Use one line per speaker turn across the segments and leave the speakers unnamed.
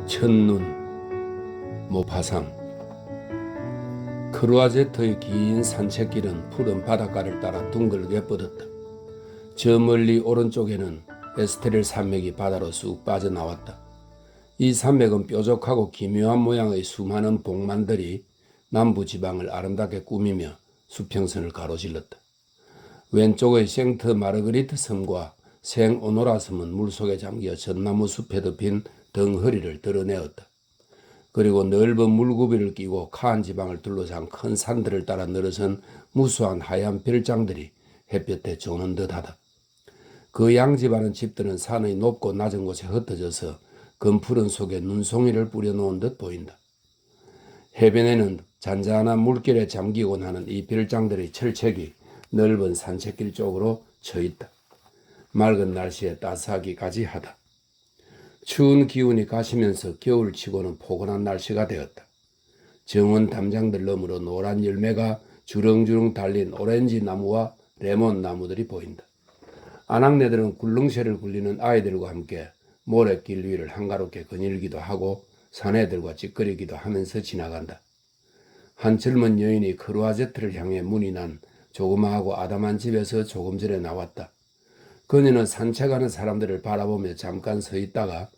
첫눈, 모파상. 크루아제트의 긴 산책길은 푸른 바닷가를 따라 둥글게 뻗었다. 저 멀리 오른쪽에는 에스테릴 산맥이 바다로 쑥 빠져나왔다. 이 산맥은 뾰족하고 기묘한 모양의 수많은 봉만들이 남부지방을 아름답게 꾸미며 수평선을 가로질렀다. 왼쪽의 생트 마르그리트 섬과 생 오노라 섬은 물속에 잠겨 전나무 숲에 덮인 덩허리를 드러내었다. 그리고 넓은 물구비를 끼고 카안 지방을 둘러싼 큰 산들을 따라 늘어선 무수한 하얀 별장들이 햇볕에 조는 듯하다. 그 양집안은 집들은 산의 높고 낮은 곳에 흩어져서 검푸른 속에 눈송이를 뿌려놓은 듯 보인다. 해변에는 잔잔한 물결에 잠기곤 하는 이 별장들의 철책이 넓은 산책길 쪽으로 쳐있다. 맑은 날씨에 따스하기까지 하다. 추운 기운이 가시면서 겨울치고는 포근한 날씨가 되었다. 정원 담장들 너머로 노란 열매가 주렁주렁 달린 오렌지 나무와 레몬 나무들이 보인다. 아낙네들은 굴릉쇠를 굴리는 아이들과 함께 모래길 위를 한가롭게 거닐기도 하고 사내들과 찌끄리기도 하면서 지나간다. 한 젊은 여인이 크루아제트를 향해 문이 난 조그마하고 아담한 집에서 조금 전에 나왔다. 그녀는 산책하는 사람들을 바라보며 잠깐 서 있다가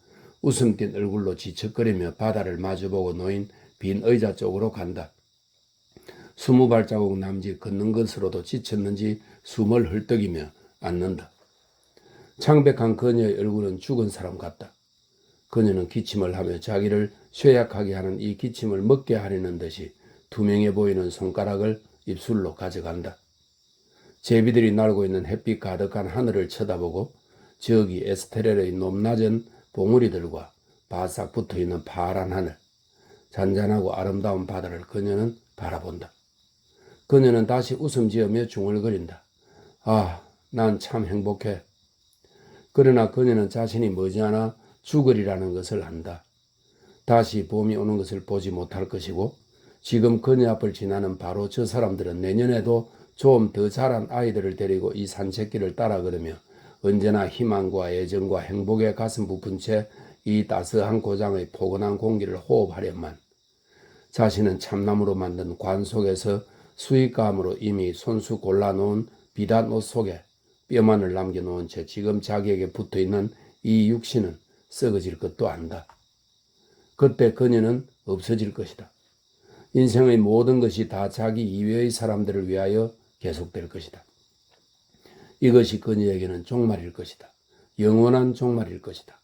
웃음 띤 얼굴로 지척거리며 바다를 마주보고 놓인 빈 의자 쪽으로 간다. 20발자국 남짓 걷는 것으로도 지쳤는지 숨을 헐떡이며 앉는다. 창백한 그녀의 얼굴은 죽은 사람 같다. 그녀는 기침을 하며 자기를 쇠약하게 하는 이 기침을 먹게 하려는 듯이 투명해 보이는 손가락을 입술로 가져간다. 제비들이 날고 있는 햇빛 가득한 하늘을 쳐다보고 저기 에스테렐의 높낮은 봉우리들과 바싹 붙어있는 파란 하늘, 잔잔하고 아름다운 바다를 그녀는 바라본다. 그녀는 다시 웃음 지으며 중얼거린다. 아, 난 참 행복해. 그러나 그녀는 자신이 머지않아 죽으리라는 것을 안다. 다시 봄이 오는 것을 보지 못할 것이고 지금 그녀 앞을 지나는 바로 저 사람들은 내년에도 좀 더 자란 아이들을 데리고 이 산책길을 따라 걸으며 언제나 희망과 애정과 행복에 가슴 부푼 채 이 따스한 고장의 포근한 공기를 호흡하련만 자신은 참나무로 만든 관 속에서 수익감으로 이미 손수 골라놓은 비단 옷 속에 뼈만을 남겨놓은 채 지금 자기에게 붙어있는 이 육신은 썩어질 것도 안다. 그때 그녀는 없어질 것이다. 인생의 모든 것이 다 자기 이외의 사람들을 위하여 계속될 것이다. 이것이 그녀에게는 종말일 것이다. 영원한 종말일 것이다.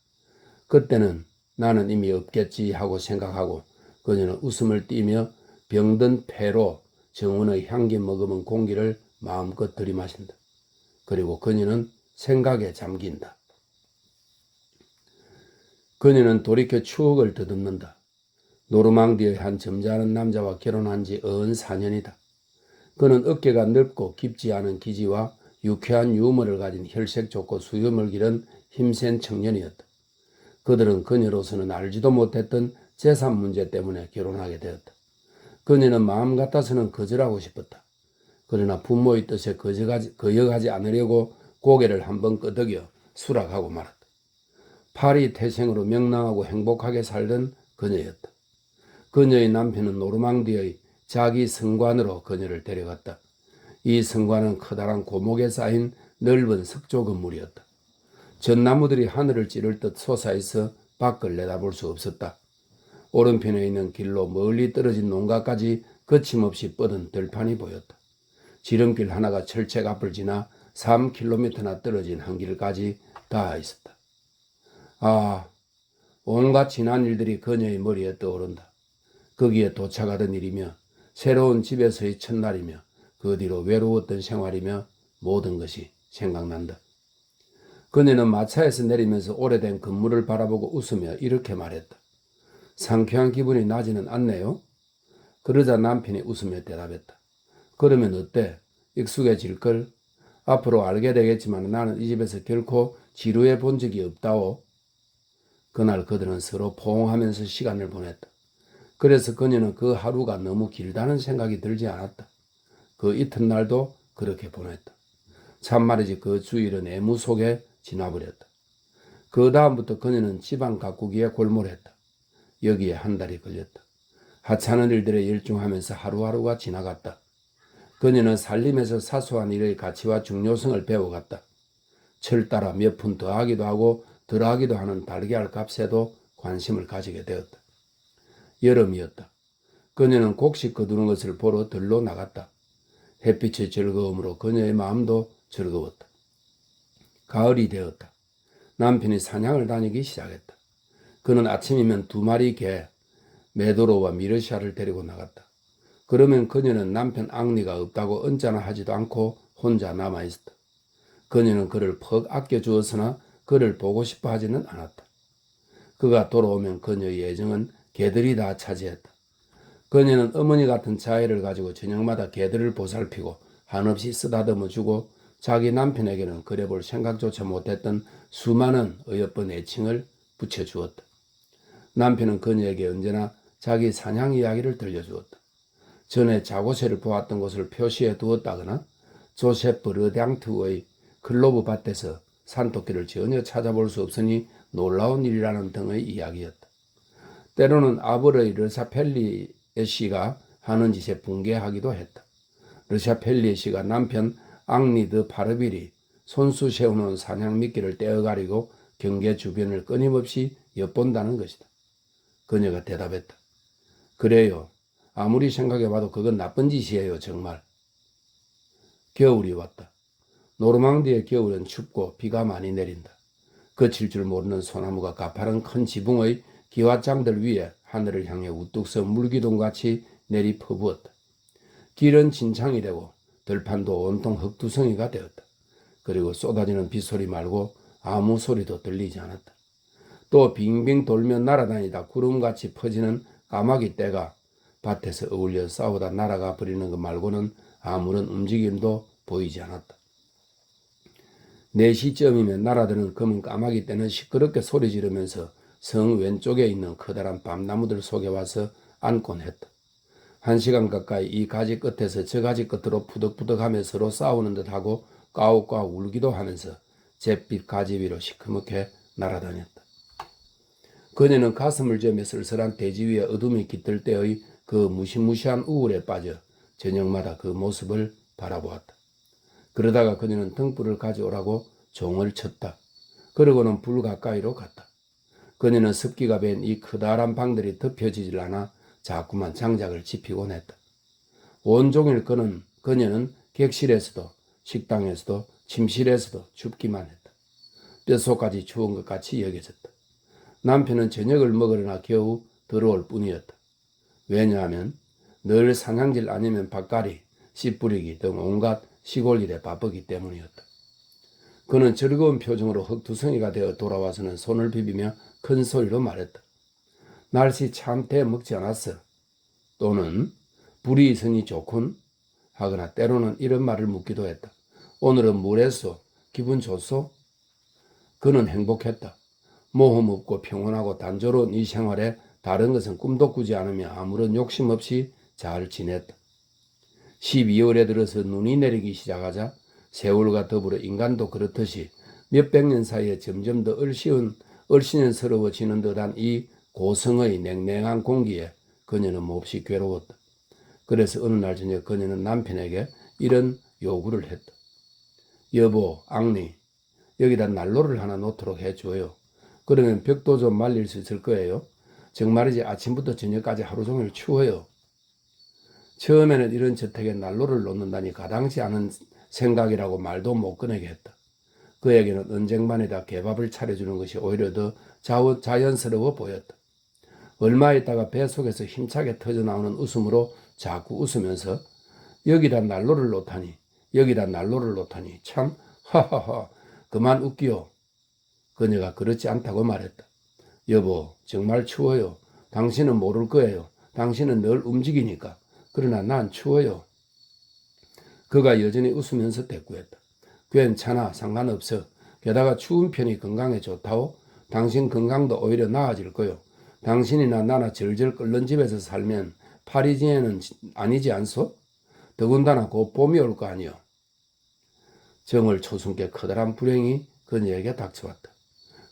그때는 나는 이미 없겠지 하고 생각하고 그녀는 웃음을 띠며 병든 폐로 정원의 향기 머금은 공기를 마음껏 들이마신다. 그리고 그녀는 생각에 잠긴다. 그녀는 돌이켜 추억을 더듬는다. 노르망디의 한 점잖은 남자와 결혼한 지 4년이다. 그는 어깨가 넓고 깊지 않은 기지와 유쾌한 유머를 가진 혈색 좋고 수염을 기른 힘센 청년이었다. 그들은 그녀로서는 알지도 못했던 재산 문제 때문에 결혼하게 되었다. 그녀는 마음 같아서는 거절하고 싶었다. 그러나 부모의 뜻에 거역하지 않으려고 고개를 한번 끄덕여 수락하고 말았다. 파리 태생으로 명랑하고 행복하게 살던 그녀였다. 그녀의 남편은 노르망디의 자기 성관으로 그녀를 데려갔다. 이 성관은 커다란 고목에 쌓인 넓은 석조 건물이었다. 전나무들이 하늘을 찌를 듯 솟아있어 밖을 내다볼 수 없었다. 오른편에 있는 길로 멀리 떨어진 농가까지 거침없이 뻗은 들판이 보였다. 지름길 하나가 철책 앞을 지나 3km나 떨어진 한 길까지 닿아 있었다. 아, 온갖 지난 일들이 그녀의 머리에 떠오른다. 거기에 도착하던 일이며 새로운 집에서의 첫날이며 그 뒤로 외로웠던 생활이며 모든 것이 생각난다. 그녀는 마차에서 내리면서 오래된 건물을 바라보고 웃으며 이렇게 말했다. 상쾌한 기분이 나지는 않네요. 그러자 남편이 웃으며 대답했다. 그러면 어때? 익숙해질걸? 앞으로 알게 되겠지만 나는 이 집에서 결코 지루해 본 적이 없다오. 그날 그들은 서로 포옹하면서 시간을 보냈다. 그래서 그녀는 그 하루가 너무 길다는 생각이 들지 않았다. 그 이튿날도 그렇게 보냈다. 참말이지 그 주일은 애무 속에 지나버렸다. 그 다음부터 그녀는 집안 가꾸기에 골몰했다. 여기에 한 달이 걸렸다. 하찮은 일들에 열중하면서 하루하루가 지나갔다. 그녀는 살림에서 사소한 일의 가치와 중요성을 배워갔다. 철 따라 몇 푼 더하기도 하고 덜하기도 하는 달걀 값에도 관심을 가지게 되었다. 여름이었다. 그녀는 곡식 거두는 것을 보러 들로 나갔다. 햇빛의 즐거움으로 그녀의 마음도 즐거웠다. 가을이 되었다. 남편이 사냥을 다니기 시작했다. 그는 아침이면 2마리 개, 메도로와 미르샤를 데리고 나갔다. 그러면 그녀는 남편 앙리가 없다고 언짢아 하지도 않고 혼자 남아있었다. 그녀는 그를 퍽 아껴주었으나 그를 보고 싶어 하지는 않았다. 그가 돌아오면 그녀의 예정은 개들이 다 차지했다. 그녀는 어머니 같은 자애를 가지고 저녁마다 개들을 보살피고 한없이 쓰다듬어주고 자기 남편에게는 그래볼 생각조차 못했던 수많은 어여쁜 애칭을 붙여주었다. 남편은 그녀에게 언제나 자기 사냥 이야기를 들려주었다. 전에 자고새를 보았던 곳을 표시해 두었다거나 조세프 르당트의 클로브 밭에서 산토끼를 전혀 찾아볼 수 없으니 놀라운 일이라는 등의 이야기였다. 때로는 아버의 르샤펠리에 씨가 하는 짓에 붕괴하기도 했다. 르샤펠리에 씨가 남편 앙리드 파르빌이 손수 세우는 사냥 미끼를 떼어가리고 경계 주변을 끊임없이 엿본다는 것이다. 그녀가 대답했다. 그래요. 아무리 생각해봐도 그건 나쁜 짓이에요, 정말. 겨울이 왔다. 노르망디의 겨울은 춥고 비가 많이 내린다. 거칠 줄 모르는 소나무가 가파른 큰 지붕의 기와장들 위에 하늘을 향해 우뚝 서 물기둥같이 내리 퍼부었다. 길은 진창이 되고 들판도 온통 흙두성이가 되었다. 그리고 쏟아지는 빗소리 말고 아무 소리도 들리지 않았다. 또 빙빙 돌며 날아다니다 구름같이 퍼지는 까마귀 떼가 밭에서 어울려 싸우다 날아가 버리는 것 말고는 아무런 움직임도 보이지 않았다. 4시쯤이면 날아드는 검은 까마귀 떼는 시끄럽게 소리 지르면서 성 왼쪽에 있는 커다란 밤나무들 속에 와서 앉곤 했다. 1시간 가까이 이 가지 끝에서 저 가지 끝으로 푸덕푸덕하며 서로 싸우는 듯하고 까욱까욱 울기도 하면서 잿빛 가지 위로 시커멓게 날아다녔다. 그녀는 가슴을 쬐며 쓸쓸한 대지 위에 어둠이 깃들 때의 그 무시무시한 우울에 빠져 저녁마다 그 모습을 바라보았다. 그러다가 그녀는 등불을 가져오라고 종을 쳤다. 그러고는 불 가까이로 갔다. 그녀는 습기가 밴 이 커다란 방들이 덮여지질 않아 자꾸만 장작을 지피곤 했다. 온종일 그녀는 객실에서도 식당에서도 침실에서도 춥기만 했다. 뼛속까지 추운 것 같이 여겨졌다. 남편은 저녁을 먹으려나 겨우 들어올 뿐이었다. 왜냐하면 늘 사냥질 아니면 밭갈이, 씨 뿌리기 등 온갖 시골 일에 바쁘기 때문이었다. 그는 즐거운 표정으로 흙두성이가 되어 돌아와서는 손을 비비며 큰 소리로 말했다. 날씨 참 대먹지 않았어. 또는 불이 있으니 좋군 하거나 때로는 이런 말을 묻기도 했다. 오늘은 뭐랬소? 기분 좋소? 그는 행복했다. 모험 없고 평온하고 단조로운 이 생활에 다른 것은 꿈도 꾸지 않으며 아무런 욕심 없이 잘 지냈다. 12월에 들어서 눈이 내리기 시작하자 세월과 더불어 인간도 그렇듯이 몇백 년 사이에 점점 더 얼씬연스러워지는 듯한 이 고성의 냉랭한 공기에 그녀는 몹시 괴로웠다. 그래서 어느 날 저녁 그녀는 남편에게 이런 요구를 했다. 여보, 앙리, 여기다 난로를 하나 놓도록 해줘요. 그러면 벽도 좀 말릴 수 있을 거예요. 정말이지 아침부터 저녁까지 하루 종일 추워요. 처음에는 이런 저택에 난로를 놓는다니 가당치 않은 생각이라고 말도 못 꺼내게 했다. 그에게는 언쟁반에다 개밥을 차려주는 것이 오히려 더 자연스러워 보였다. 얼마 있다가 뱃속에서 힘차게 터져나오는 웃음으로 자꾸 웃으면서 여기다 난로를 놓다니 여기다 난로를 놓다니 참 하하하 그만 웃기요. 그녀가 그렇지 않다고 말했다. 여보 정말 추워요. 당신은 모를 거예요. 당신은 늘 움직이니까. 그러나 난 추워요. 그가 여전히 웃으면서 대꾸했다. 괜찮아 상관없어. 게다가 추운 편이 건강에 좋다오. 당신 건강도 오히려 나아질 거요. 당신이나 나나 절절 끓는 집에서 살면 파리지에는 아니지 않소? 더군다나 곧 봄이 올 거 아니요. 정월 초순께 커다란 불행이 그녀에게 닥쳐왔다.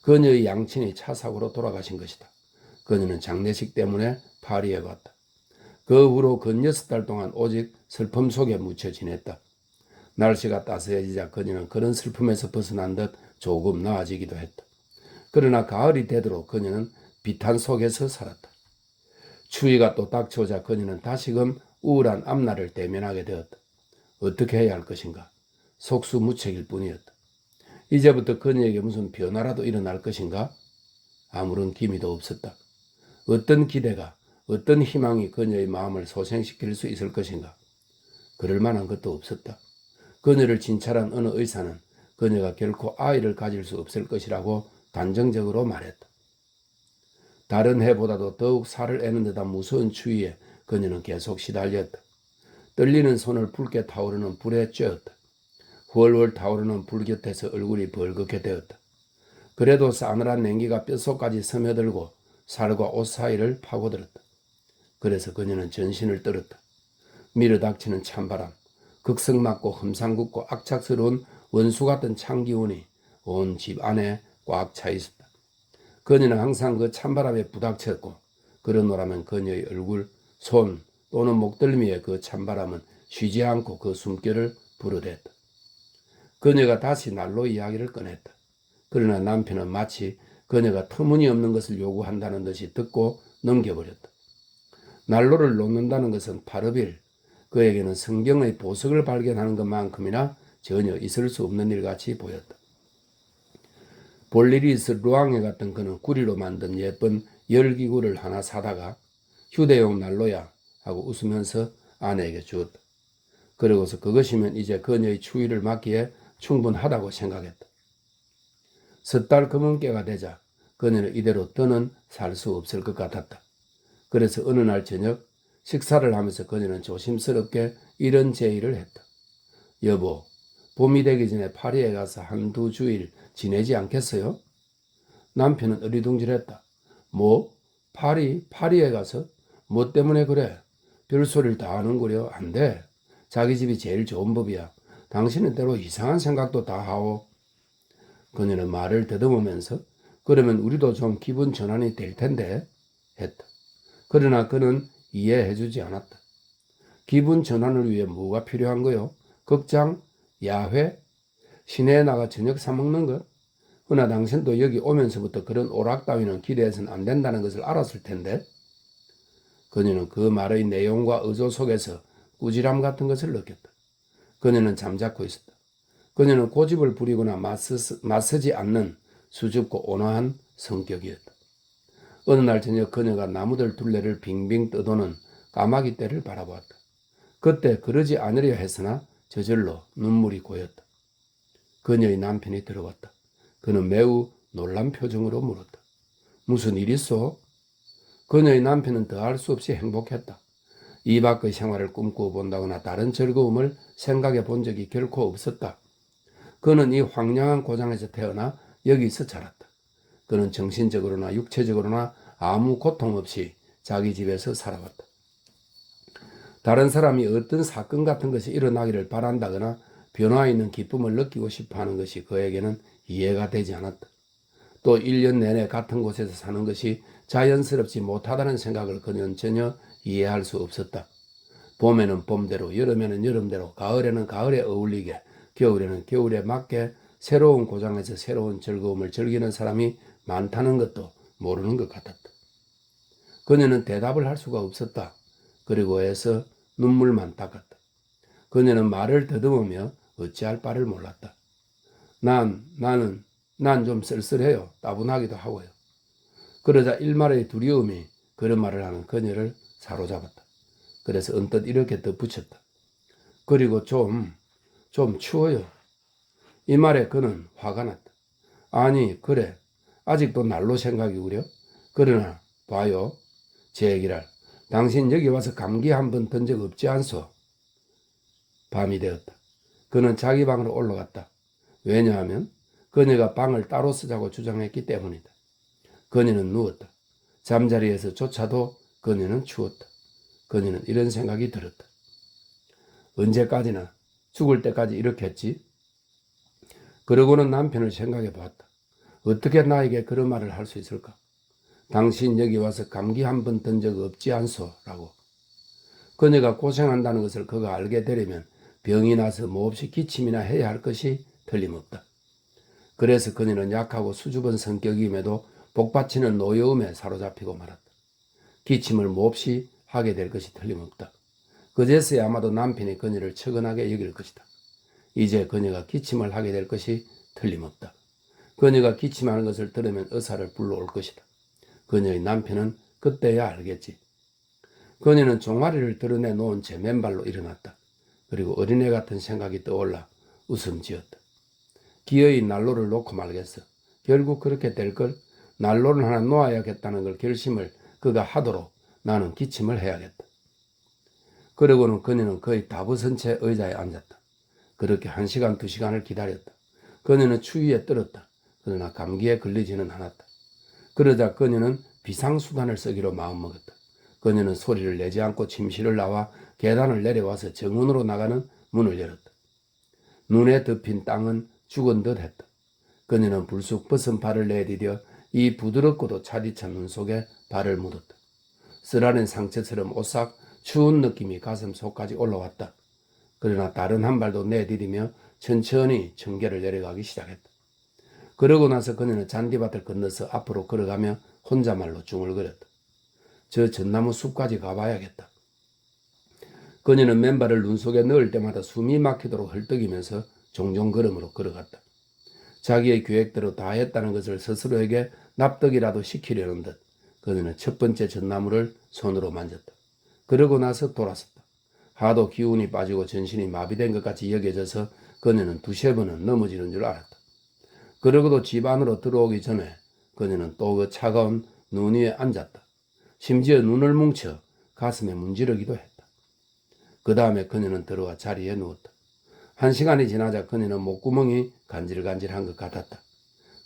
그녀의 양친이 차 사고로 돌아가신 것이다. 그녀는 장례식 때문에 파리에 갔다. 그 후로 근 6달 동안 오직 슬픔 속에 묻혀 지냈다. 날씨가 따스해지자 그녀는 그런 슬픔에서 벗어난 듯 조금 나아지기도 했다. 그러나 가을이 되도록 그녀는 비탄 속에서 살았다. 추위가 또 닥쳐오자 그녀는 다시금 우울한 앞날을 대면하게 되었다. 어떻게 해야 할 것인가? 속수무책일 뿐이었다. 이제부터 그녀에게 무슨 변화라도 일어날 것인가? 아무런 기미도 없었다. 어떤 기대가, 어떤 희망이 그녀의 마음을 소생시킬 수 있을 것인가? 그럴 만한 것도 없었다. 그녀를 진찰한 어느 의사는 그녀가 결코 아이를 가질 수 없을 것이라고 단정적으로 말했다. 다른 해보다도 더욱 살을 애는 듯한 무서운 추위에 그녀는 계속 시달렸다. 떨리는 손을 붉게 타오르는 불에 쬐었다. 훨훨 타오르는 불 곁에서 얼굴이 벌겋게 되었다. 그래도 싸늘한 냉기가 뼛속까지 스며들고 살과 옷 사이를 파고들었다. 그래서 그녀는 전신을 떨었다. 밀어닥치는 찬바람, 극성맞고 험상궂고 악착스러운 원수 같은 찬기운이 온 집 안에 꽉 차 있었다. 그녀는 항상 그 찬바람에 부닥쳤고 그러노라면 그녀의 얼굴, 손 또는 목덜미에 그 찬바람은 쉬지 않고 그 숨결을 불어댔다. 그녀가 다시 난로 이야기를 꺼냈다. 그러나 남편은 마치 그녀가 터무니없는 것을 요구한다는 듯이 듣고 넘겨버렸다. 난로를 놓는다는 것은 파르빌, 그에게는 성경의 보석을 발견하는 것만큼이나 전혀 있을 수 없는 일같이 보였다. 볼일이 있어 루앙에 갔던 그는 구리로 만든 예쁜 열기구를 하나 사다가 휴대용 난로야 하고 웃으면서 아내에게 주었다. 그러고서 그것이면 이제 그녀의 추위를 막기에 충분하다고 생각했다. 섣달 검은깨가 되자 그녀는 이대로 더는 살 수 없을 것 같았다. 그래서 어느 날 저녁 식사를 하면서 그녀는 조심스럽게 이런 제의를 했다. 여보, 봄이 되기 전에 파리에 가서 한두 주일 지내지 않겠어요? 남편은 어리둥절했다. 뭐? 파리에 가서? 뭐 때문에 그래? 별소리를 다 하는구려. 안 돼. 자기 집이 제일 좋은 법이야. 당신은 때로 이상한 생각도 다 하오. 그녀는 말을 더듬으면서 그러면 우리도 좀 기분 전환이 될 텐데 했다. 그러나 그는 이해해주지 않았다. 기분 전환을 위해 뭐가 필요한 거요? 극장? 야회? 시내에 나가 저녁 사 먹는 것? 허나 당신도 여기 오면서부터 그런 오락 따위는 기대해서는 안 된다는 것을 알았을 텐데. 그녀는 그 말의 내용과 의도 속에서 꾸지람 같은 것을 느꼈다. 그녀는 잠자코 있었다. 그녀는 고집을 부리거나 맞서지 않는 수줍고 온화한 성격이었다. 어느 날 저녁 그녀가 나무들 둘레를 빙빙 떠도는 까마귀 떼를 바라보았다. 그때 그러지 않으려 했으나 저절로 눈물이 고였다. 그녀의 남편이 들어왔다. 그는 매우 놀란 표정으로 물었다. 무슨 일 있어? 그녀의 남편은 더할 수 없이 행복했다. 이 밖의 생활을 꿈꾸어 본다거나 다른 즐거움을 생각해 본 적이 결코 없었다. 그는 이 황량한 고장에서 태어나 여기서 자랐다. 그는 정신적으로나 육체적으로나 아무 고통 없이 자기 집에서 살아왔다. 다른 사람이 어떤 사건 같은 것이 일어나기를 바란다거나 변화 있는 기쁨을 느끼고 싶어하는 것이 그에게는 이해가 되지 않았다. 또 1년 내내 같은 곳에서 사는 것이 자연스럽지 못하다는 생각을 그는 전혀 이해할 수 없었다. 봄에는 봄대로, 여름에는 여름대로, 가을에는 가을에 어울리게, 겨울에는 겨울에 맞게 새로운 고장에서 새로운 즐거움을 즐기는 사람이 많다는 것도 모르는 것 같았다. 그녀는 대답을 할 수가 없었다. 그리고 애써 눈물만 닦았다. 그녀는 말을 더듬으며 어찌할 바를 몰랐다. 난 좀 쓸쓸해요. 따분하기도 하고요. 그러자 일말의 두려움이 그런 말을 하는 그녀를 사로잡았다. 그래서 언뜻 이렇게 덧붙였다. 그리고 좀 추워요. 이 말에 그는 화가 났다. 아니, 그래. 아직도 날로 생각이 우려? 그러나 봐요. 제 얘기를. 당신 여기 와서 감기 한 번 든 적 없지 않소? 밤이 되었다. 그는 자기 방으로 올라갔다. 왜냐하면 그녀가 방을 따로 쓰자고 주장했기 때문이다. 그녀는 누웠다. 잠자리에서조차도 그녀는 추웠다. 그녀는 이런 생각이 들었다. 언제까지나 죽을 때까지 이렇게 했지? 그러고는 남편을 생각해 보았다. 어떻게 나에게 그런 말을 할 수 있을까? 당신 여기 와서 감기 한 번 든 적 없지 않소? 라고. 그녀가 고생한다는 것을 그가 알게 되려면 병이 나서 몹시 기침이나 해야 할 것이 틀림없다. 그래서 그녀는 약하고 수줍은 성격임에도 복받치는 노여움에 사로잡히고 말았다. 기침을 몹시 하게 될 것이 틀림없다. 그제서야 아마도 남편이 그녀를 측은하게 여길 것이다. 이제 그녀가 기침을 하게 될 것이 틀림없다. 그녀가 기침하는 것을 들으면 의사를 불러올 것이다. 그녀의 남편은 그때야 알겠지. 그녀는 종아리를 드러내 놓은 채 맨발로 일어났다. 그리고 어린애 같은 생각이 떠올라 웃음 지었다. 기어이 난로를 놓고 말겠어. 결국 그렇게 될걸. 난로를 하나 놓아야겠다는 걸 결심을 그가 하도록 나는 기침을 해야겠다. 그러고는 그녀는 거의 다 벗은 채 의자에 앉았다. 그렇게 1시간, 2시간을 기다렸다. 그녀는 추위에 떨었다. 그러나 감기에 걸리지는 않았다. 그러자 그녀는 비상수단을 쓰기로 마음먹었다. 그녀는 소리를 내지 않고 침실을 나와 계단을 내려와서 정문으로 나가는 문을 열었다. 눈에 덮인 땅은 죽은 듯 했다. 그녀는 불쑥 벗은 발을 내디뎌 이 부드럽고도 차디찬 눈 속에 발을 묻었다. 쓰라린 상처처럼 오싹 추운 느낌이 가슴 속까지 올라왔다. 그러나 다른 한 발도 내디디며 천천히 청계를 내려가기 시작했다. 그러고 나서 그녀는 잔디밭을 건너서 앞으로 걸어가며 혼자말로 중얼거렸다. 저 전나무 숲까지 가봐야겠다. 그녀는 맨발을 눈 속에 넣을 때마다 숨이 막히도록 헐떡이면서 종종 걸음으로 걸어갔다. 자기의 계획대로 다 했다는 것을 스스로에게 납득이라도 시키려는 듯 그녀는 첫 번째 전나무를 손으로 만졌다. 그러고 나서 돌아섰다. 하도 기운이 빠지고 전신이 마비된 것 같이 여겨져서 그녀는 2-3번은 넘어지는 줄 알았다. 그러고도 집 안으로 들어오기 전에 그녀는 또 그 차가운 눈 위에 앉았다. 심지어 눈을 뭉쳐 가슴에 문지르기도 했다. 그 다음에 그녀는 들어와 자리에 누웠다. 1시간이 지나자 그녀는 목구멍이 간질간질한 것 같았다.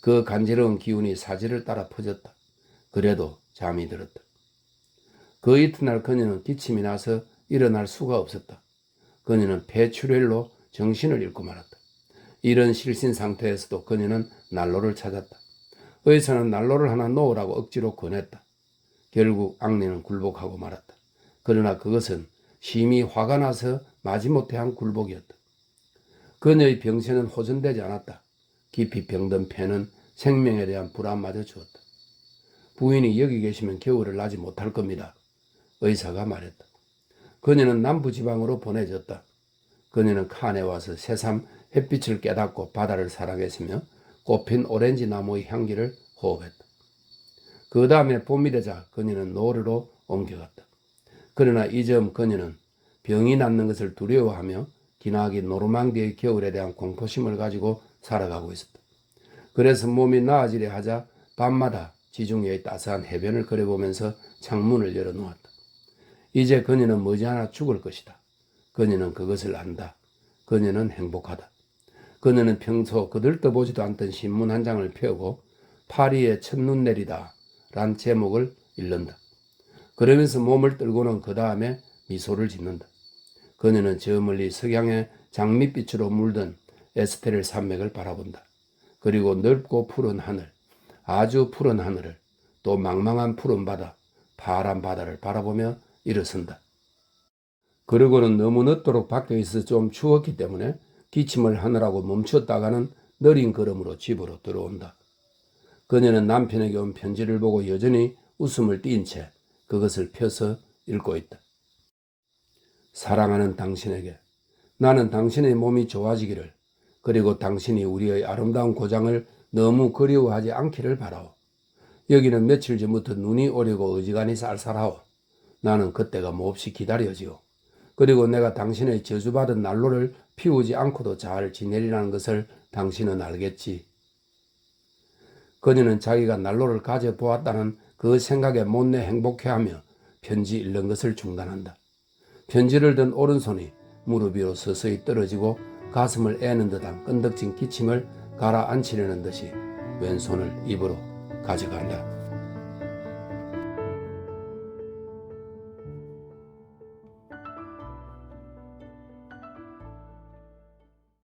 그 간지러운 기운이 사지를 따라 퍼졌다. 그래도 잠이 들었다. 그 이튿날 그녀는 기침이 나서 일어날 수가 없었다. 그녀는 폐출혈로 정신을 잃고 말았다. 이런 실신 상태에서도 그녀는 난로를 찾았다. 의사는 난로를 하나 놓으라고 억지로 권했다. 결국 앙리는 굴복하고 말았다. 그러나 그것은 심히 화가 나서 마지못해 한 굴복이었다. 그녀의 병세는 호전되지 않았다. 깊이 병든 폐는 생명에 대한 불안마저 주었다. 부인이 여기 계시면 겨울을 나지 못할 겁니다. 의사가 말했다. 그녀는 남부지방으로 보내졌다. 그녀는 칸에 와서 새삼 햇빛을 깨닫고 바다를 사랑했으며 꽃핀 오렌지 나무의 향기를 호흡했다. 그 다음에 봄이 되자 그녀는 노르로 옮겨갔다. 그러나 이점 그녀는 병이 낫는 것을 두려워하며 기나긴 노르망디의 겨울에 대한 공포심을 가지고 살아가고 있었다. 그래서 몸이 나아지려 하자 밤마다 지중해의 따스한 해변을 걸어보면서 창문을 열어놓았다. 이제 그녀는 머지않아 죽을 것이다. 그녀는 그것을 안다. 그녀는 행복하다. 그녀는 평소 거들떠보지도 않던 신문 한 장을 펴고 파리에 첫눈 내리다 란 제목을 읽는다. 그러면서 몸을 떨고는 그 다음에 미소를 짓는다. 그녀는 저 멀리 석양의 장밋빛으로 물든 에스테렐 산맥을 바라본다. 그리고 넓고 푸른 하늘, 아주 푸른 하늘을, 또 망망한 푸른 바다, 파란 바다를 바라보며 일어선다. 그러고는 너무 늦도록 밖에 있어 좀 추웠기 때문에 기침을 하느라고 멈췄다가는 느린 걸음으로 집으로 들어온다. 그녀는 남편에게 온 편지를 보고 여전히 웃음을 띤 채 그것을 펴서 읽고 있다. 사랑하는 당신에게 나는 당신의 몸이 좋아지기를 그리고 당신이 우리의 아름다운 고장을 너무 그리워하지 않기를 바라오. 여기는 며칠 전부터 눈이 오려고 어지간히 쌀쌀하오. 나는 그때가 몹시 기다려지오. 그리고 내가 당신의 저주받은 난로를 피우지 않고도 잘 지내리라는 것을 당신은 알겠지. 그녀는 자기가 난로를 가져보았다는 그 생각에 못내 행복해하며 편지 읽는 것을 중단한다. 편지를 든 오른손이 무릎 위로 서서히 떨어지고 가슴을 애는 듯한 끈덕진 기침을 가라앉히려는 듯이 왼손을 입으로 가져간다.